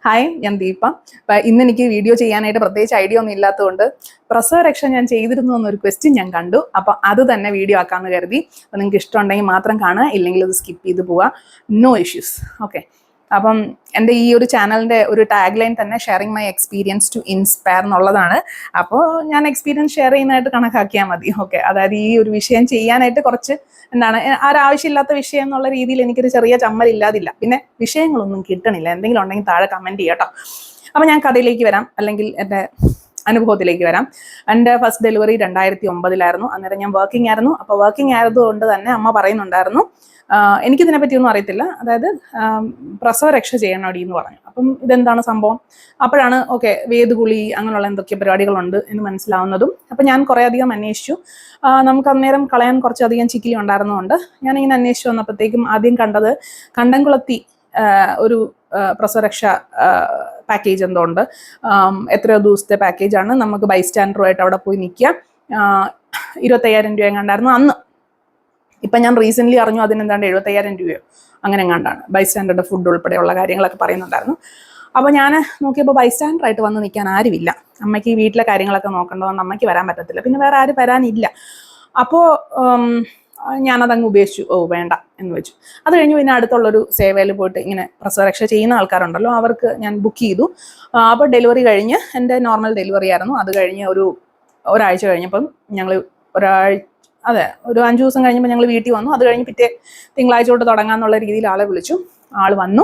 Hi, ഞാൻ ദീപ. ഇന്ന് എനിക്ക് വീഡിയോ ചെയ്യാനായിട്ട് പ്രത്യേകിച്ച് ഐഡിയ ഒന്നും ഇല്ലാത്തതുകൊണ്ട് പ്രസവരക്ഷ ഞാൻ ചെയ്തിരുന്നു എന്നൊരു ക്വസ്റ്റ്യൻ ഞാൻ കണ്ടു. അപ്പോൾ അത് തന്നെ വീഡിയോ ആക്കാമെന്ന് കരുതി. അപ്പോൾ നിങ്ങൾക്ക് ഇഷ്ടമുണ്ടെങ്കിൽ മാത്രം കാണുക, ഇല്ലെങ്കിൽ അത് സ്കിപ്പ് ചെയ്ത് പോവുക. No issues. ഓക്കെ. അപ്പം എൻ്റെ ഈ ഒരു ചാനലിൻ്റെ ഒരു ടാഗ് ലൈൻ തന്നെ sharing my experience to inspire എന്നുള്ളതാണ്. അപ്പോൾ ഞാൻ എക്സ്പീരിയൻസ് ഷെയർ ചെയ്യുന്നതായിട്ട് കണക്കാക്കിയാൽ മതി. ഓക്കെ. അതായത് ഈ ഒരു വിഷയം ചെയ്യാനായിട്ട് കുറച്ച് എന്താണ് ആവശ്യമില്ലാത്ത വിഷയം എന്നുള്ള രീതിയിൽ എനിക്കൊരു ചെറിയ ചമ്മലില്ലാതില്ല. പിന്നെ വിഷയങ്ങളൊന്നും കിട്ടണില്ല. എന്തെങ്കിലും ഉണ്ടെങ്കിൽ താഴെ കമൻറ്റ് ചെയ്യാം കേട്ടോ. അപ്പോൾ ഞാൻ കഥയിലേക്ക് വരാം, അല്ലെങ്കിൽ എൻ്റെ അനുഭവത്തിലേക്ക് വരാം. എൻ്റെ ഫസ്റ്റ് ഡെലിവറി 2009 അന്നേരം ഞാൻ വർക്കിംഗ് ആയിരുന്നു. അപ്പോൾ വർക്കിംഗ് ആയതുകൊണ്ട് തന്നെ അമ്മ പറയുന്നുണ്ടായിരുന്നു, എനിക്കിതിനെ പറ്റിയൊന്നും അറിയത്തില്ല, അതായത് പ്രസവരക്ഷ ചെയ്യണോടി എന്ന് പറഞ്ഞു. അപ്പം ഇതെന്താണ് സംഭവം? അപ്പോഴാണ് ഓക്കെ വേദുകുളി അങ്ങനെയുള്ള എന്തൊക്കെ പരിപാടികളുണ്ട് എന്ന് മനസ്സിലാവുന്നതും. അപ്പം ഞാൻ കുറേ അധികം അന്വേഷിച്ചു. നമുക്ക് അന്നേരം കളയാൻ കുറച്ചധികം ചിക്കിലി ഉണ്ടായിരുന്നതുകൊണ്ട് ഞാനിങ്ങനെ അന്വേഷിച്ചു വന്നപ്പോഴത്തേക്കും ആദ്യം കണ്ടത് കണ്ടംകുളത്തി ഒരു പ്രസവരക്ഷ പാക്കേജ് എന്തോ ഉണ്ട്. എത്രയോ ദിവസത്തെ പാക്കേജാണ്. നമുക്ക് ബൈസ്റ്റാൻഡറുമായിട്ട് അവിടെ പോയി നിൽക്കുക. 25,000 രൂപ എങ്ങാണ്ടായിരുന്നു അന്ന്. ഇപ്പം ഞാൻ റീസെൻ്റ്ലി അറിഞ്ഞു അതിനെന്താണ്ട് 75,000 രൂപയോ അങ്ങനെ എങ്ങാണ്ടാണ്. ബൈസ്റ്റാൻഡറുടെ ഫുഡ് ഉൾപ്പെടെയുള്ള കാര്യങ്ങളൊക്കെ പറയുന്നുണ്ടായിരുന്നു. അപ്പോൾ ഞാൻ നോക്കിയപ്പോൾ ബൈസ്റ്റാൻഡറായിട്ട് വന്ന് നിൽക്കാൻ ആരുമില്ല. അമ്മയ്ക്ക് ഈ വീട്ടിലെ കാര്യങ്ങളൊക്കെ നോക്കേണ്ടതുകൊണ്ട് അമ്മയ്ക്ക് വരാൻ പറ്റത്തില്ല. പിന്നെ വേറെ ആരും വരാനില്ല. അപ്പോൾ ഞാനതങ്ങ് ഉപേക്ഷിച്ചു. വേണ്ട എന്ന് വെച്ചു. അത് കഴിഞ്ഞ് പിന്നെ അടുത്തുള്ളൊരു സേവയിൽ പോയിട്ട് ഇങ്ങനെ പ്രസവരക്ഷ ചെയ്യുന്ന ആൾക്കാരുണ്ടല്ലോ, അവർക്ക് ഞാൻ ബുക്ക് ചെയ്തു. അപ്പോൾ ഡെലിവറി കഴിഞ്ഞ് എൻ്റെ നോർമൽ ഡെലിവറി ആയിരുന്നു. അത് കഴിഞ്ഞ് ഒരാഴ്ച കഴിഞ്ഞപ്പം ഞങ്ങൾ ഒരു 5 ദിവസം കഴിഞ്ഞപ്പോൾ ഞങ്ങൾ വീട്ടിൽ വന്നു. അത് കഴിഞ്ഞ് പിറ്റേ തിങ്കളാഴ്ച തൊട്ട് തുടങ്ങാന്നുള്ള രീതിയിൽ ആളെ വിളിച്ചു. ആൾ വന്നു.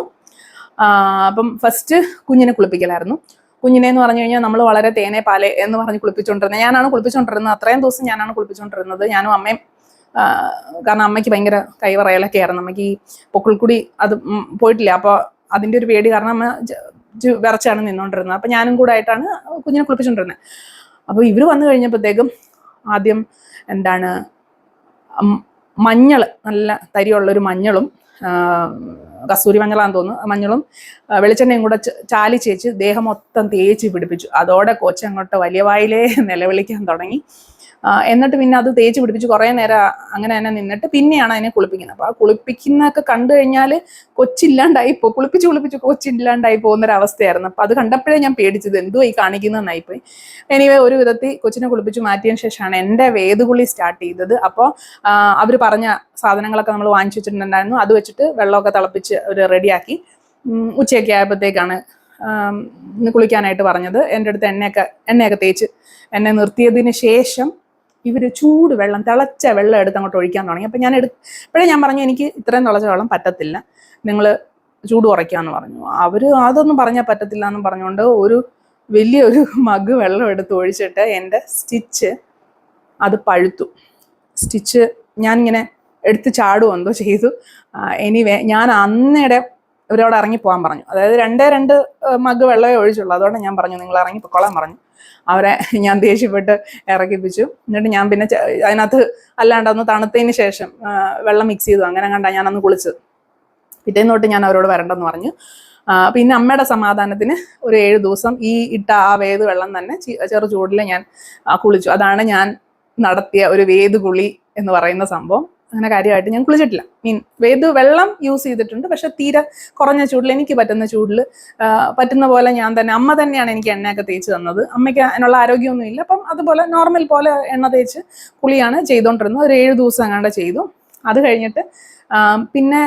അപ്പം ഫസ്റ്റ് കുഞ്ഞിനെ കുളിപ്പിക്കലായിരുന്നു. കുഞ്ഞിനെ എന്ന് പറഞ്ഞു കഴിഞ്ഞാൽ നമ്മൾ വളരെ തേനെ പാലെ എന്ന് പറഞ്ഞ് കുളിപ്പിച്ചുകൊണ്ടിരുന്നത്. ഞാനാണ് കുളിപ്പിച്ചുകൊണ്ടിരുന്നത്. അത്രയും ദിവസം ഞാനാണ് കുളിപ്പിച്ചുകൊണ്ടിരുന്നത്, ഞാനും അമ്മയും. കാരണം അമ്മയ്ക്ക് ഭയങ്കര കൈവറയലൊക്കെ ആയിരുന്നു. അമ്മയ്ക്ക് ഈ പൊക്കിൾക്കുടി അത് പോയിട്ടില്ല. അപ്പോൾ അതിൻ്റെ ഒരു പേടി കാരണം അമ്മ വിറച്ചാണ് നിന്നുകൊണ്ടിരുന്നത്. അപ്പം ഞാനും കൂടെ ആയിട്ടാണ് കുഞ്ഞിനെ കുളിപ്പിച്ചുകൊണ്ടിരുന്നത്. അപ്പോൾ ഇവർ വന്നു കഴിഞ്ഞപ്പോഴത്തേക്കും ആദ്യം എന്താണ് മഞ്ഞൾ, നല്ല തരിയുള്ളൊരു മഞ്ഞളും, കസ്തൂരി മഞ്ഞളാന്ന് തോന്നുന്നു, മഞ്ഞളും വെളിച്ചെണ്ണയും കൂടെ ചാലിച്ചേച്ച് ദേഹം മൊത്തം തേച്ച് പിടിപ്പിച്ചു. അതോടെ കൊച്ചങ്ങോട്ട് വലിയ വായിലേ നിലവിളിക്കാൻ തുടങ്ങി. എന്നിട്ട് പിന്നെ അത് തേച്ച് പിടിപ്പിച്ച് കുറേ നേരം അങ്ങനെ തന്നെ നിന്നിട്ട് പിന്നെയാണ് അതിനെ കുളിപ്പിക്കുന്നത്. അപ്പോൾ ആ കുളിപ്പിക്കുന്നതൊക്കെ കണ്ടു കഴിഞ്ഞാൽ കൊച്ചില്ലാണ്ടായിപ്പോ, കുളിപ്പിച്ച് കൊച്ചില്ലാണ്ടായി പോകുന്നൊരവസ്ഥയായിരുന്നു. അപ്പോൾ അത് കണ്ടപ്പോഴേ ഞാൻ പേടിച്ചത്, എന്തുവാ ഈ കാണിക്കുന്നതെന്നായിപ്പോയി. എനിവേ ഒരു വിധത്തിൽ കൊച്ചിനെ കുളിപ്പിച്ച് മാറ്റിയതിന് ശേഷമാണ് എൻ്റെ വേദുകുളി സ്റ്റാർട്ട് ചെയ്തത്. അപ്പോൾ അവർ പറഞ്ഞ സാധനങ്ങളൊക്കെ നമ്മൾ വാങ്ങിച്ചു വെച്ചിട്ടുണ്ടായിരുന്നു. അത് വെച്ചിട്ട് വെള്ളമൊക്കെ തിളപ്പിച്ച് അവർ റെഡിയാക്കി. ഉച്ചയൊക്കെ ആയപ്പോഴത്തേക്കാണ് കുളിക്കാനായിട്ട് പറഞ്ഞത്. എൻ്റെ അടുത്ത് എണ്ണയൊക്കെ തേച്ച് എന്നെ നിർത്തിയതിന് ശേഷം ഇവർ ചൂട് വെള്ളം, തിളച്ച വെള്ളം എടുത്ത് അങ്ങോട്ട് ഒഴിക്കാൻ തുടങ്ങി. അപ്പം ഇപ്പോഴേ ഞാൻ പറഞ്ഞു, എനിക്ക് ഇത്രയും തിളച്ച വെള്ളം പറ്റത്തില്ല, നിങ്ങൾ ചൂട് കുറയ്ക്കാമെന്ന് പറഞ്ഞു. അവർ അതൊന്നും പറഞ്ഞാൽ പറ്റത്തില്ല എന്ന് പറഞ്ഞുകൊണ്ട് വലിയൊരു മഗ് വെള്ളം എടുത്ത് ഒഴിച്ചിട്ട് എൻ്റെ സ്റ്റിച്ച് അത് പഴുത്തു. സ്റ്റിച്ച് ഞാനിങ്ങനെ എടുത്ത് ചാടുമെന്തോ ചെയ്തു. എനിവേ ഞാൻ അന്നേടെ ഇവരോട് ഇറങ്ങിപ്പോകാൻ പറഞ്ഞു. അതായത് 2 മഗ് വെള്ളമേ ഒഴിച്ചുള്ളൂ. അതുകൊണ്ട് ഞാൻ പറഞ്ഞു, നിങ്ങൾ ഇറങ്ങിപ്പോയിക്കോളാൻ പറഞ്ഞു. അവരെ ഞാൻ ദേഷ്യപ്പെട്ട് ഇറക്കിപ്പിച്ചു. എന്നിട്ട് ഞാൻ പിന്നെ അതിനകത്ത് അല്ലാണ്ട് ഒന്ന് തണുത്തതിന് ശേഷം വെള്ളം മിക്സ് ചെയ്തു. അങ്ങനെ കണ്ടാ ഞാനന്ന് കുളിച്ചത്. പിറ്റേന്ന് തൊട്ട് ഞാൻ അവരോട് വരണ്ടെന്ന് പറഞ്ഞു. പിന്നെ അമ്മയുടെ സമാധാനത്തിന് ഒരു 7 ദിവസം ഈ ഇട്ട ആ വേദ് വെള്ളം തന്നെ ചെറു ചൂടിൽ ഞാൻ കുളിച്ചു. അതാണ് ഞാൻ നടത്തിയ ഒരു വേദുകുളി എന്ന് പറയുന്ന സംഭവം. അങ്ങനെ കാര്യമായിട്ട് ഞാൻ കുളിച്ചിട്ടില്ല. വേദ് വെള്ളം യൂസ് ചെയ്തിട്ടുണ്ട്, പക്ഷെ തീരെ കുറഞ്ഞ ചൂടിൽ, എനിക്ക് പറ്റുന്ന ചൂടിൽ പറ്റുന്ന പോലെ ഞാൻ തന്നെ, അമ്മ തന്നെയാണ് എനിക്ക് എണ്ണയൊക്കെ തേച്ച് തന്നത്. അമ്മയ്ക്ക് അതിനുള്ള ആരോഗ്യമൊന്നുമില്ല. അപ്പം അതുപോലെ നോർമൽ പോലെ എണ്ണ തേച്ച് കുളിയാണ് ചെയ്തുകൊണ്ടിരുന്നത്. ഒരു 7 ദിവസം അങ്ങാണ്ട് ചെയ്തു. അത് കഴിഞ്ഞിട്ട് പിന്നെ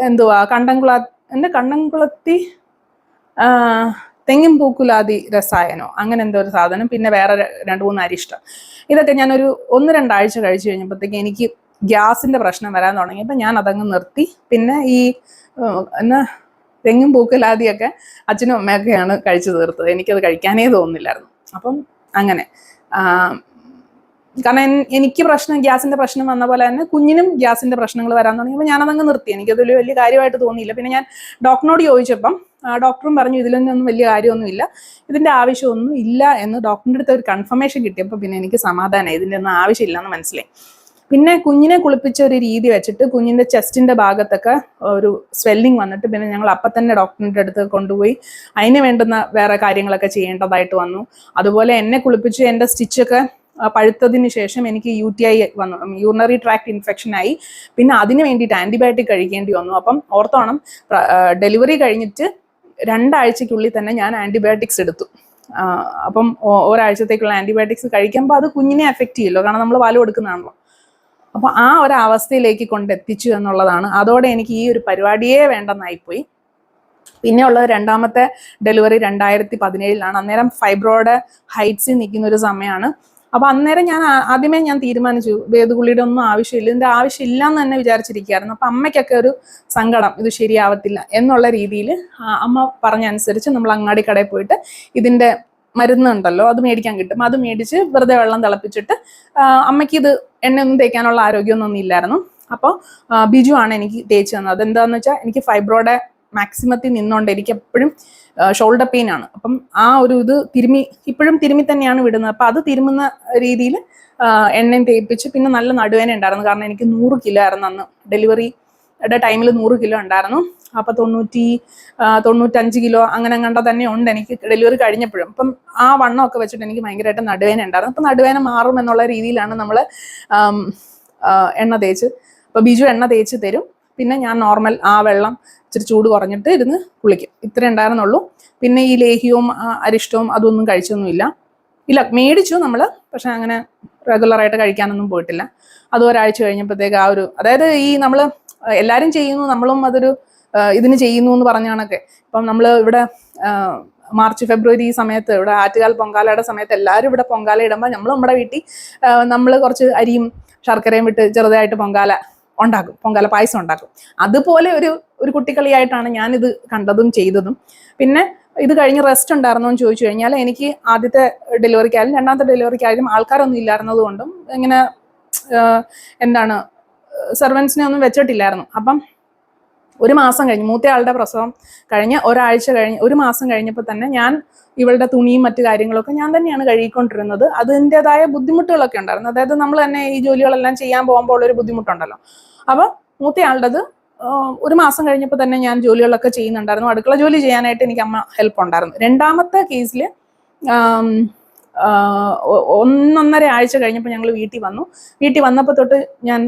എന്തുവാ കണ്ടംകുളത്തി തെങ്ങിൻ പൂക്കുലാതി രസായനോ അങ്ങനെ എന്തോ ഒരു സാധനം, പിന്നെ വേറെ 2-3 അരിഷ്ടം. ഇതൊക്കെ ഞാനൊരു 1-2 ആഴ്ച കഴിച്ചു കഴിഞ്ഞപ്പോഴത്തേക്ക് എനിക്ക് ഗ്യാസിൻ്റെ പ്രശ്നം വരാൻ തുടങ്ങിയപ്പോൾ ഞാൻ അതങ്ങ് നിർത്തി. പിന്നെ ഈ തെങ്ങും പൂക്കലാദിയൊക്കെ അച്ഛനും അമ്മയൊക്കെയാണ് കഴിച്ചു തീർത്തത്. എനിക്കത് കഴിക്കാനേ തോന്നുന്നില്ലായിരുന്നു. അപ്പം അങ്ങനെ കാരണം എനിക്ക് ഗ്യാസിൻ്റെ പ്രശ്നം വന്ന പോലെ തന്നെ കുഞ്ഞിനും ഗ്യാസിൻ്റെ പ്രശ്നങ്ങൾ വരാൻ തുടങ്ങിയപ്പോൾ ഞാനതങ്ങ് നിർത്തി. എനിക്കതൊരു വലിയ കാര്യമായിട്ട് തോന്നിയില്ല. പിന്നെ ഞാൻ ഡോക്ടറിനോട് ചോദിച്ചപ്പം ഡോക്ടറും പറഞ്ഞു, ഇതിലൊന്നും വലിയ കാര്യമൊന്നുമില്ല, ഇതിൻ്റെ ആവശ്യമൊന്നും ഇല്ല എന്ന് ഡോക്ടറിൻ്റെ അടുത്ത് ഒരു കൺഫർമേഷൻ കിട്ടിയപ്പോൾ പിന്നെ എനിക്ക് സമാധാനമായി, ഇതിൻ്റെ ഒന്നും ആവശ്യമില്ല എന്ന് മനസ്സിലായി. പിന്നെ കുഞ്ഞിനെ കുളിപ്പിച്ച ഒരു രീതി വെച്ചിട്ട് കുഞ്ഞിൻ്റെ ചെസ്റ്റിൻ്റെ ഭാഗത്തൊക്കെ ഒരു സ്വെല്ലിങ് വന്നിട്ട് പിന്നെ ഞങ്ങൾ അപ്പം തന്നെ ഡോക്ടറിൻ്റെ അടുത്ത് കൊണ്ടുപോയി അതിന് വേണ്ടുന്ന വേറെ കാര്യങ്ങളൊക്കെ ചെയ്യേണ്ടതായിട്ട് വന്നു. അതുപോലെ എന്നെ കുളിപ്പിച്ച് എൻ്റെ സ്റ്റിച്ചൊക്കെ പഴുത്തതിന് ശേഷം എനിക്ക് UTI വന്നു, യൂറിനറി ട്രാക്ട് ഇൻഫെക്ഷൻ ആയി. പിന്നെ അതിന് വേണ്ടിയിട്ട് ആൻറ്റിബയോട്ടിക് കഴിക്കേണ്ടി വന്നു. അപ്പം ഓർത്തോണം, ഡെലിവറി കഴിഞ്ഞിട്ട് 2 ആഴ്ചയ്ക്കുള്ളിൽ തന്നെ ഞാൻ ആൻറ്റിബയോട്ടിക്സ് എടുത്തു. അപ്പം ഒരാഴ്ചത്തേക്കുള്ള ആൻറ്റിബയോട്ടിക്സ് കഴിക്കുമ്പോൾ അത് കുഞ്ഞിനെ എഫക്റ്റ് ചെയ്യുമല്ലോ, കാരണം നമ്മൾ പാല് കൊടുക്കുന്നതാണല്ലോ. അപ്പോൾ ആ ഒരു അവസ്ഥയിലേക്ക് കൊണ്ടെത്തിച്ചു എന്നുള്ളതാണ്. അതോടെ എനിക്ക് ഈ ഒരു പരിപാടിയേ വേണ്ടെന്നായിപ്പോയി. പിന്നെ ഉള്ളത് രണ്ടാമത്തെ ഡെലിവറി 2017 അന്നേരം ഫൈബ്രോയുടെ ഹൈറ്റ്സിൽ നിൽക്കുന്ന ഒരു സമയമാണ്. അപ്പോൾ അന്നേരം ആദ്യമേ ഞാൻ തീരുമാനിച്ചു വേദഗുളിയുടെ ഒന്നും ആവശ്യമില്ല, ഇതിൻ്റെ ആവശ്യമില്ല എന്ന് തന്നെ വിചാരിച്ചിരിക്കുകയായിരുന്നു. അപ്പം അമ്മയ്ക്കൊക്കെ ഒരു സങ്കടം, ഇത് ശരിയാവത്തില്ല എന്നുള്ള രീതിയിൽ അമ്മ പറഞ്ഞനുസരിച്ച് നമ്മൾ അങ്ങാടി കടയിൽ പോയിട്ട് ഇതിൻ്റെ മരുന്നുണ്ടല്ലോ അത് മേടിക്കാൻ കിട്ടും, അത് മേടിച്ച് വെറുതെ വെള്ളം തിളപ്പിച്ചിട്ട്, അമ്മയ്ക്ക് ഇത് എണ്ണയൊന്നും തേക്കാനുള്ള ആരോഗ്യമൊന്നും ഇല്ലായിരുന്നു. അപ്പോൾ ബിജു ആണ് എനിക്ക് തേച്ച് തന്നത്. അതെന്താണെന്ന് വെച്ചാൽ എനിക്ക് ഫൈബ്രോയുടെ മാക്സിമത്തിൽ നിന്നുകൊണ്ട് എനിക്ക് എപ്പോഴും ഷോൾഡർ പെയിൻ ആണ്. അപ്പം ആ ഒരു ഇത് ഇപ്പോഴും തിരുമ്മി തന്നെയാണ് വിടുന്നത്. അപ്പം അത് തിരുമുന്ന രീതിയിൽ എണ്ണയും തേപ്പിച്ച്, പിന്നെ നല്ല നടുവേന ഉണ്ടായിരുന്നു. കാരണം എനിക്ക് 100 കിലോ ആയിരുന്നു അന്ന് ഡെലിവറിയുടെ ടൈമിൽ 100 കിലോ ഉണ്ടായിരുന്നു. അപ്പോൾ 95 കിലോ അങ്ങനെ കണ്ട തന്നെ ഉണ്ട് എനിക്ക് ഡെലിവറി കഴിഞ്ഞപ്പോഴും. അപ്പം ആ വണ്ണമൊക്കെ വെച്ചിട്ട് എനിക്ക് ഭയങ്കരമായിട്ട് നടുവേന ഉണ്ടായിരുന്നു. അപ്പം നടുവേന മാറും എന്നുള്ള രീതിയിലാണ് നമ്മൾ എണ്ണ തേച്ച്, അപ്പോൾ ബിജു എണ്ണ തേച്ച് തരും. പിന്നെ ഞാൻ നോർമൽ ആ വെള്ളം ഇച്ചിരി ചൂട് കുറഞ്ഞിട്ട് ഇരുന്ന് കുളിക്കും. ഇത്രേ ഉണ്ടായിരുന്നുള്ളൂ. പിന്നെ ഈ ലേഹ്യവും അരിഷ്ടവും അതൊന്നും കഴിച്ചൊന്നുമില്ല. മേടിച്ചു നമ്മൾ, പക്ഷെ അങ്ങനെ റെഗുലറായിട്ട് കഴിക്കാനൊന്നും പോയിട്ടില്ല. അത് ഒരാഴ്ച കഴിഞ്ഞപ്പോഴത്തേക്ക് അതായത് ഈ നമ്മൾ എല്ലാവരും ചെയ്യുന്നു, നമ്മളും അതൊരു ഇതിന് ചെയ്യുന്നു എന്ന് പറഞ്ഞാണൊക്കെ. ഇപ്പം നമ്മൾ ഇവിടെ മാർച്ച് ഫെബ്രുവരി സമയത്ത് ഇവിടെ ആറ്റുകാൽ പൊങ്കാലയുടെ സമയത്ത് എല്ലാവരും ഇവിടെ പൊങ്കാല ഇടുമ്പോൾ നമ്മുടെ വീട്ടിൽ നമ്മൾ കുറച്ച് അരിയും ശർക്കരയും വിട്ട് ചെറുതായിട്ട് പൊങ്കാല പായസം ഉണ്ടാക്കും. അതുപോലെ ഒരു കുട്ടിക്കളിയായിട്ടാണ് ഞാനിത് കണ്ടതും ചെയ്തതും. പിന്നെ ഇത് കഴിഞ്ഞ് റെസ്റ്റ് ഉണ്ടായിരുന്നോ എന്ന് ചോദിച്ചു കഴിഞ്ഞാൽ എനിക്ക് ആദ്യത്തെ ഡെലിവറിക്കായാലും രണ്ടാമത്തെ ഡെലിവറിക്കായാലും ആൾക്കാരൊന്നും ഇല്ലായിരുന്നത് കൊണ്ടും ഇങ്ങനെ സെർവൻസിനെ ഒന്നും വെച്ചിട്ടില്ലായിരുന്നു. അപ്പം 1 മാസം കഴിഞ്ഞ് മൂത്തയാളുടെ പ്രസവം കഴിഞ്ഞ് ഒരു മാസം കഴിഞ്ഞപ്പോൾ തന്നെ ഞാൻ ഇവളുടെ തുണിയും മറ്റു കാര്യങ്ങളൊക്കെ ഞാൻ തന്നെയാണ് കഴുകിക്കൊണ്ടിരുന്നത്. അതിൻ്റെതായ ബുദ്ധിമുട്ടുകളൊക്കെ ഉണ്ടായിരുന്നു. അതായത് നമ്മൾ തന്നെ ഈ ജോലികളെല്ലാം ചെയ്യാൻ പോകുമ്പോൾ ഉള്ളൊരു ബുദ്ധിമുട്ടുണ്ടല്ലോ. അപ്പോൾ മൂത്തയാളുടേത് 1 മാസം കഴിഞ്ഞപ്പോൾ തന്നെ ഞാൻ ജോലികളൊക്കെ ചെയ്യുന്നുണ്ടായിരുന്നു. അടുക്കള ജോലി ചെയ്യാനായിട്ട് എനിക്ക് അമ്മ ഹെൽപ്പ് ഉണ്ടായിരുന്നു. രണ്ടാമത്തെ കേസിൽ 1.5 ആഴ്ച കഴിഞ്ഞപ്പോൾ ഞങ്ങൾ വീട്ടിൽ വന്നപ്പോൾ തൊട്ട് ഞാൻ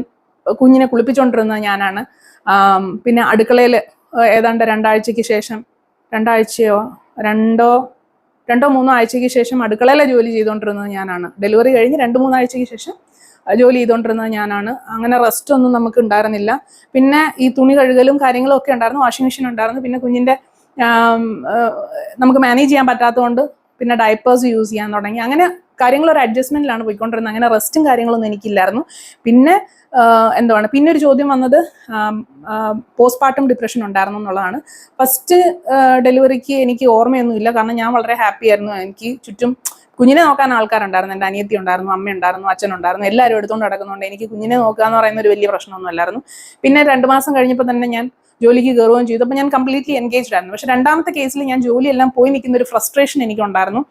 കുഞ്ഞിനെ കുളിപ്പിച്ചുകൊണ്ടിരുന്നത് ഞാനാണ്. പിന്നെ അടുക്കളയിൽ ഏതാണ്ട് 2 ആഴ്ചയ്ക്ക് ശേഷം 2 ആഴ്ചയോ 2-3 ആഴ്ചയ്ക്ക് ശേഷം അടുക്കളയിലെ ജോലി ചെയ്തുകൊണ്ടിരുന്നത് ഞാനാണ്. ഡെലിവറി കഴിഞ്ഞ് 2-3 ആഴ്ചയ്ക്ക് ശേഷം ജോലി ചെയ്തുകൊണ്ടിരുന്നത് ഞാനാണ്. അങ്ങനെ റെസ്റ്റ് ഒന്നും നമുക്ക് ഉണ്ടായിരുന്നില്ല. പിന്നെ ഈ തുണി കഴുകലും കാര്യങ്ങളും ഒക്കെ ഉണ്ടായിരുന്നു, വാഷിംഗ് മെഷീൻ ഉണ്ടായിരുന്നു. പിന്നെ കുഞ്ഞിൻ്റെ നമുക്ക് മാനേജ് ചെയ്യാൻ പറ്റാത്തതുകൊണ്ട് പിന്നെ ഡയപ്പേഴ്സ് യൂസ് ചെയ്യാൻ തുടങ്ങി. അങ്ങനെ കാര്യങ്ങളൊരു അഡ്ജസ്റ്റ്മെന്റിലാണ് പോയിക്കൊണ്ടിരുന്നത്. അങ്ങനെ റെസ്റ്റും കാര്യങ്ങളൊന്നും എനിക്കില്ലായിരുന്നു. പിന്നെ പിന്നെ ഒരു ചോദ്യം വന്നത് പോസ്റ്റ്പാർട്ടം ഡിപ്രഷൻ ഉണ്ടായിരുന്നു എന്നുള്ളതാണ്. ഫസ്റ്റ് ഡെലിവറിക്ക് എനിക്ക് ഓർമ്മയൊന്നുമില്ല, കാരണം ഞാൻ വളരെ ഹാപ്പി ആയിരുന്നു. എനിക്ക് ചുറ്റും കുഞ്ഞിനെ നോക്കാൻ ആൾക്കാരുണ്ടായിരുന്നു. എൻ്റെ അനിയത്തി ഉണ്ടായിരുന്നു, അമ്മ ഉണ്ടായിരുന്നു, അച്ഛനുണ്ടായിരുന്നു. എല്ലാവരും എടുത്തുകൊണ്ട് നടക്കുന്നുണ്ട്. എനിക്ക് കുഞ്ഞിനെ നോക്കുക എന്ന് പറയുന്ന ഒരു വലിയ പ്രശ്നമൊന്നും അല്ലായിരുന്നു. പിന്നെ 2 മാസം കഴിഞ്ഞപ്പോൾ തന്നെ ഞാൻ ജോലിക്ക് കയറുകയും ചെയ്തു. അപ്പോൾ ഞാൻ കംപ്ലീറ്റ്ലി എൻഗേജ്ഡ് ആയിരുന്നു. പക്ഷെ രണ്ടാമത്തെ കേസിൽ ഞാൻ ജോലിയെല്ലാം പോയി നിൽക്കുന്ന ഒരു ഫ്രസ്ട്രേഷൻ എനിക്കുണ്ടായിരുന്നു.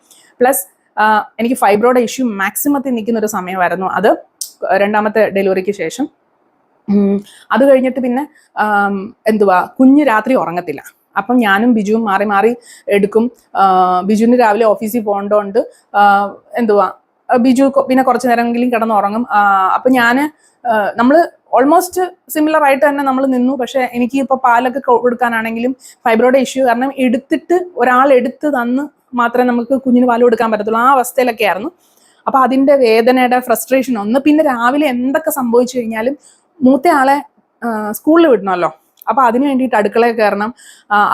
പ്ലസ് എനിക്ക് ഫൈബ്രോയുടെ ഇഷ്യൂ മാക്സിമത്തിൽ നിൽക്കുന്ന ഒരു സമയമായിരുന്നു അത്, രണ്ടാമത്തെ ഡെലിവറിക്ക് ശേഷം. അത് കഴിഞ്ഞിട്ട് പിന്നെ കുഞ്ഞ് രാത്രി ഉറങ്ങത്തില്ല. അപ്പം ഞാനും ബിജുവും മാറി മാറി എടുക്കും. ബിജുവിന് രാവിലെ ഓഫീസിൽ പോകേണ്ടതുകൊണ്ട് ബിജു പിന്നെ കുറച്ച് നേരമെങ്കിലും കിടന്നുറങ്ങും. അപ്പം നമ്മൾ ഓൾമോസ്റ്റ് സിമിലർ ആയിട്ട് തന്നെ നമ്മൾ നിന്നു. പക്ഷെ എനിക്ക് ഇപ്പോൾ പാലൊക്കെ കൊടുക്കാനാണെങ്കിലും ഫൈബ്രോയുടെ ഇഷ്യൂ കാരണം ഒരാൾ എടുത്ത് തന്ന് മാത്രമേ നമുക്ക് കുഞ്ഞിന് പാൽ കൊടുക്കാൻ പറ്റത്തുള്ളൂ. ആ അവസ്ഥയിലൊക്കെ ആയിരുന്നു. അപ്പൊ അതിന്റെ വേദനയുടെ ഫ്രസ്ട്രേഷൻ ഒന്ന്. പിന്നെ രാവിലെ എന്തൊക്കെ സംഭവിച്ചു കഴിഞ്ഞാലും മൂത്തയാളെ സ്കൂളിൽ വിടണമല്ലോ. അപ്പൊ അതിന് വേണ്ടിയിട്ട് അടുക്കളയിൽ കയറണം.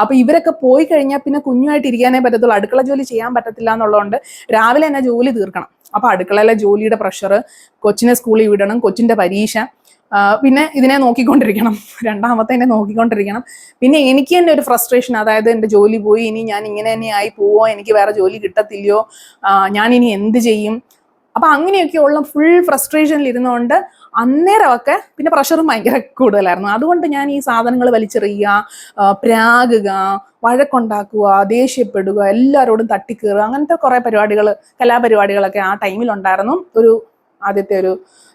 അപ്പൊ ഇവരൊക്കെ പോയി കഴിഞ്ഞാൽ പിന്നെ കുഞ്ഞുമായിട്ട് ഇരിക്കാനേ പറ്റത്തുള്ളൂ, അടുക്കള ജോലി ചെയ്യാൻ പറ്റത്തില്ല എന്നുള്ളതുകൊണ്ട് രാവിലെ തന്നെ ജോലി തീർക്കണം. അപ്പൊ അടുക്കളയിലെ ജോലിയുടെ പ്രഷർ, കൊച്ചിനെ സ്കൂളിൽ വിടണം, കൊച്ചിന്റെ പരീക്ഷ, പിന്നെ ഇതിനെ നോക്കിക്കൊണ്ടിരിക്കണം, രണ്ടാമത്തെ നോക്കിക്കൊണ്ടിരിക്കണം. പിന്നെ എനിക്ക് തന്നെ ഒരു ഫ്രസ്ട്രേഷൻ, അതായത് എൻ്റെ ജോലി പോയി, ഇനി ഞാൻ ഇങ്ങനെ തന്നെ ആയി പോവോ, എനിക്ക് വേറെ ജോലി കിട്ടത്തില്ലയോ, ഞാൻ ഇനി എന്ത് ചെയ്യും. അപ്പൊ അങ്ങനെയൊക്കെയുള്ള ഫുൾ ഫ്രസ്ട്രേഷനിൽ ഇരുന്നുകൊണ്ട് അന്നേരമൊക്കെ പിന്നെ പ്രഷറും ഭയങ്കര കൂടുതലായിരുന്നു. അതുകൊണ്ട് ഞാൻ ഈ സാധനങ്ങൾ വലിച്ചെറിയുക, പ്രാകുക, വഴക്കുണ്ടാക്കുക, ദേഷ്യപ്പെടുക, എല്ലാവരോടും തട്ടിക്കയറുക, അങ്ങനത്തെ കുറെ കലാപരിപാടികളൊക്കെ ആ ടൈമിലുണ്ടായിരുന്നു. ആദ്യത്തെ ഒരു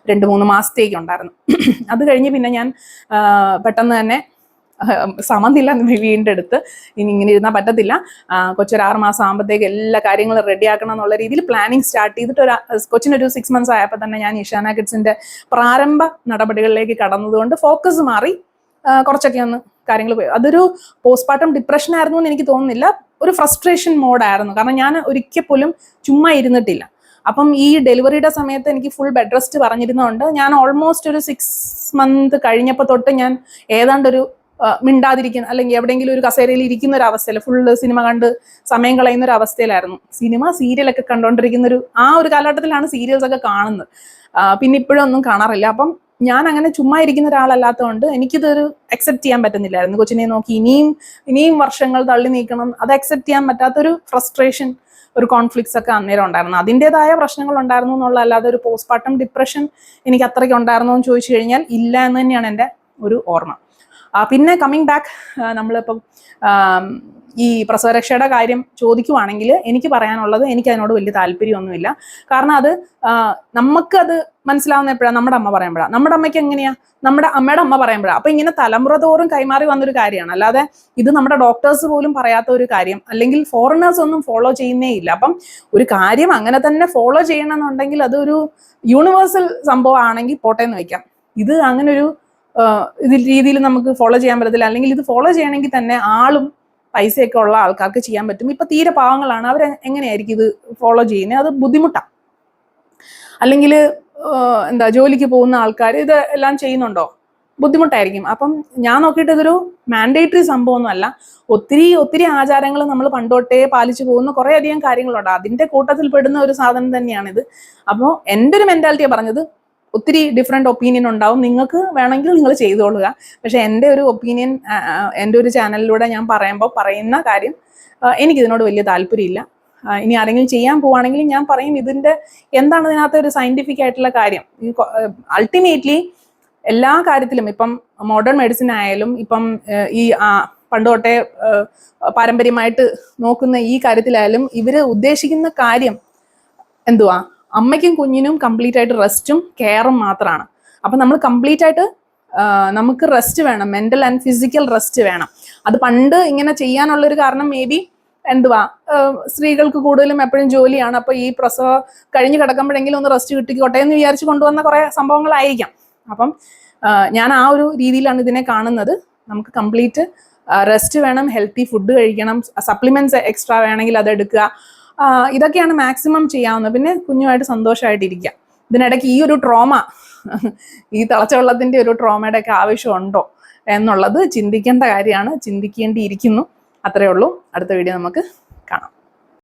2-3 മാസത്തേക്ക് ഉണ്ടായിരുന്നു. അത് കഴിഞ്ഞ് പിന്നെ ഞാൻ പെട്ടെന്ന് തന്നെ സമനില വീണ്ടെടുത്ത് ഇനി ഇങ്ങനെ ഇരുന്നാൽ പറ്റത്തില്ല, കൊച്ചൊരു 6 മാസം ആകുമ്പോഴത്തേക്ക് എല്ലാ കാര്യങ്ങളും റെഡിയാക്കണം എന്നുള്ള രീതിയിൽ പ്ലാനിങ് സ്റ്റാർട്ട് ചെയ്തിട്ട് കൊച്ചിനൊരു 6 മന്ത്സ് ആയപ്പോൾ തന്നെ ഞാൻ ഇഷാന കിഡ്സിന്റെ പ്രാരംഭ നടപടികളിലേക്ക് കടന്നതുകൊണ്ട് ഫോക്കസ് മാറി. കുറച്ചൊക്കെ ഒന്ന് കാര്യങ്ങൾ പോയി. അതൊരു പോസ്റ്റ്മോർട്ടം ഡിപ്രഷൻ ആയിരുന്നു എന്ന് എനിക്ക് തോന്നുന്നില്ല, ഒരു ഫ്രസ്ട്രേഷൻ മോഡായിരുന്നു. കാരണം ഞാൻ ഒരിക്കൽ പോലും ചുമ്മാ ഇരുന്നിട്ടില്ല. അപ്പം ഈ ഡെലിവറിയുടെ സമയത്ത് എനിക്ക് ഫുൾ ബെഡ് റെസ്റ്റ് പറഞ്ഞിരുന്നതുകൊണ്ട് ഞാൻ ഓൾമോസ്റ്റ് ഒരു 6 months കഴിഞ്ഞപ്പോൾ തൊട്ട് ഞാൻ ഏതാണ്ടൊരു മിണ്ടാതിരിക്കുന്ന, അല്ലെങ്കിൽ എവിടെയെങ്കിലും ഒരു കസേരയിൽ ഇരിക്കുന്ന ഒരു അവസ്ഥയിൽ, ഫുള്ള് സിനിമ കണ്ട് സമയം കളയുന്ന ഒരു അവസ്ഥയിലായിരുന്നു. സീരിയലൊക്കെ കണ്ടുകൊണ്ടിരിക്കുന്ന ഒരു കാലഘട്ടത്തിലാണ് സീരിയൽസ് ഒക്കെ കാണുന്നത്. പിന്നെ ഇപ്പോഴും ഒന്നും കാണാറില്ല. അപ്പം ഞാൻ അങ്ങനെ ചുമ്മാ ഇരിക്കുന്ന ഒരാളല്ലാത്തതുകൊണ്ട് എനിക്കിതൊരു അക്സെപ്റ്റ് ചെയ്യാൻ പറ്റുന്നില്ലായിരുന്നു. കൊച്ചിനെ നോക്കി ഇനിയും വർഷങ്ങൾ തള്ളി നീക്കണം, അത് അക്സെപ്റ്റ് ചെയ്യാൻ പറ്റാത്തൊരു ഫ്രസ്ട്രേഷൻ, ഒരു കോൺഫ്ലിക്ട്സ് ഒക്കെ അന്നേരം ഉണ്ടായിരുന്നു. അതിൻ്റെതായ പ്രശ്നങ്ങൾ ഉണ്ടായിരുന്നു എന്നുള്ള, അല്ലാതെ ഒരു പോസ്റ്റ്മോർട്ടം ഡിപ്രഷൻ എനിക്ക് അത്രയ്ക്ക് ഉണ്ടായിരുന്നോ എന്ന് ചോദിച്ചു കഴിഞ്ഞാൽ ഇല്ല എന്ന് തന്നെയാണ് എൻ്റെ ഒരു ഓർമ്മ. പിന്നെ കമ്മിങ് ബാക്ക്, നമ്മളിപ്പം ഈ പ്രസവരക്ഷയുടെ കാര്യം ചോദിക്കുവാണെങ്കിൽ എനിക്ക് പറയാനുള്ളത്, എനിക്ക് അതിനോട് വലിയ താല്പര്യമൊന്നുമില്ല. കാരണം അത് നമുക്കത് മനസ്സിലാവുന്ന എപ്പോഴാണ്? നമ്മുടെ അമ്മ പറയുമ്പോഴാണ്. നമ്മുടെ അമ്മയ്ക്ക് എങ്ങനെയാ? നമ്മുടെ അമ്മയുടെ അമ്മ പറയുമ്പോഴാണ്. അപ്പൊ ഇങ്ങനെ തലമുറ തോറും കൈമാറി വന്നൊരു കാര്യമാണ്. അല്ലാതെ ഇത് നമ്മുടെ ഡോക്ടേഴ്സ് പോലും പറയാത്ത ഒരു കാര്യം, അല്ലെങ്കിൽ ഫോറിനേഴ്സ് ഒന്നും ഫോളോ ചെയ്യുന്നേ ഇല്ല. അപ്പം ഒരു കാര്യം അങ്ങനെ തന്നെ ഫോളോ ചെയ്യണമെന്നുണ്ടെങ്കിൽ അതൊരു യൂണിവേഴ്സൽ സംഭവം ആണെങ്കിൽ പോട്ടെ എന്ന് വെക്കാം. ഇത് അങ്ങനെ ഒരു രീതിയിൽ നമുക്ക് ഫോളോ ചെയ്യാൻ പറ്റത്തില്ല. അല്ലെങ്കിൽ ഇത് ഫോളോ ചെയ്യണമെങ്കിൽ തന്നെ ആളും പൈസയൊക്കെ ഉള്ള ആൾക്കാർക്ക് ചെയ്യാൻ പറ്റും. ഇപ്പൊ തീരെ പാവങ്ങളാണ്, അവർ എങ്ങനെയായിരിക്കും ഇത് ഫോളോ ചെയ്യുന്നത്? അത് ബുദ്ധിമുട്ടാണ്. അല്ലെങ്കിൽ ജോലിക്ക് പോകുന്ന ആൾക്കാർ ഇത് എല്ലാം ചെയ്യുന്നുണ്ടോ? ബുദ്ധിമുട്ടായിരിക്കും. അപ്പം ഞാൻ നോക്കിയിട്ട് ഇതൊരു മാൻഡേറ്ററി സംഭവമൊന്നുമല്ല. ഒത്തിരി ആചാരങ്ങൾ നമ്മൾ പണ്ടോട്ടേ പാലിച്ചു പോകുന്ന കുറേയധികം കാര്യങ്ങളുണ്ട്. അതിന്റെ കൂട്ടത്തിൽ പെടുന്ന ഒരു സാധനം തന്നെയാണിത്. അപ്പോൾ എൻ്റെ ഒരു മെന്റാലിറ്റിയാണ് പറഞ്ഞത്. ഒത്തിരി ഡിഫറെൻറ്റ് ഒപ്പീനിയൻ ഉണ്ടാവും. നിങ്ങൾക്ക് വേണമെങ്കിൽ നിങ്ങൾ ചെയ്തോളുക. പക്ഷെ എൻ്റെ ഒരു ഒപ്പീനിയൻ എൻ്റെ ഒരു ചാനലിലൂടെ ഞാൻ പറയുന്ന കാര്യം, എനിക്കിതിനോട് വലിയ താല്പര്യമില്ല. ഇനി ആരെങ്കിലും ചെയ്യാൻ പോവുകയാണെങ്കിൽ ഞാൻ പറയും ഇതിൻ്റെ എന്താണ് ഇതിനകത്ത് ഒരു സയൻറ്റിഫിക് ആയിട്ടുള്ള കാര്യം. അൾട്ടിമേറ്റ്ലി എല്ലാ കാര്യത്തിലും, ഇപ്പം മോഡേൺ മെഡിസിൻ ആയാലും, ഇപ്പം ഈ പണ്ട് തൊട്ടേ പാരമ്പര്യമായിട്ട് നോക്കുന്ന ഈ കാര്യത്തിലായാലും ഇവർ ഉദ്ദേശിക്കുന്ന കാര്യം എന്തുവാ? അമ്മയ്ക്കും കുഞ്ഞിനും കംപ്ലീറ്റ് ആയിട്ട് റെസ്റ്റും കെയറും മാത്രമാണ്. അപ്പം നമ്മൾ കംപ്ലീറ്റ് ആയിട്ട് നമുക്ക് റെസ്റ്റ് വേണം, മെന്റൽ ആൻഡ് ഫിസിക്കൽ റെസ്റ്റ് വേണം. അത് പണ്ട് ഇങ്ങനെ ചെയ്യാനുള്ളൊരു കാരണം മേ ബി സ്ത്രീകൾക്ക് കൂടുതലും എപ്പോഴും ജോലിയാണ്. അപ്പോൾ ഈ പ്രസവം കഴിഞ്ഞ് കിടക്കുമ്പോഴെങ്കിലും ഒന്ന് റെസ്റ്റ് കിട്ടിക്കോട്ടെ എന്ന് വിചാരിച്ച് കൊണ്ടുവന്ന കുറേ സംഭവങ്ങളായിരിക്കാം. അപ്പം ഞാൻ ആ ഒരു രീതിയിലാണ് ഇതിനെ കാണുന്നത്. നമുക്ക് കംപ്ലീറ്റ് റെസ്റ്റ് വേണം, ഹെൽത്തി ഫുഡ് കഴിക്കണം, സപ്ലിമെന്റ്സ് എക്സ്ട്രാ വേണമെങ്കിൽ അതെടുക്കുക. ഇതൊക്കെയാണ് മാക്സിമം ചെയ്യാവുന്നത്. പിന്നെ കുഞ്ഞുമായിട്ട് സന്തോഷമായിട്ടിരിക്കുക. ഇതിനിടയ്ക്ക് ഈ ഒരു ട്രോമ, ഈ തിളച്ച വെള്ളത്തിൻ്റെ ഒരു ട്രോമയുടെ ഒക്കെ ആവശ്യമുണ്ടോ എന്നുള്ളത് ചിന്തിക്കേണ്ട കാര്യമാണ്, ചിന്തിക്കേണ്ടിയിരിക്കുന്നു. അത്രയേ ഉള്ളൂ. അടുത്ത വീഡിയോ നമുക്ക്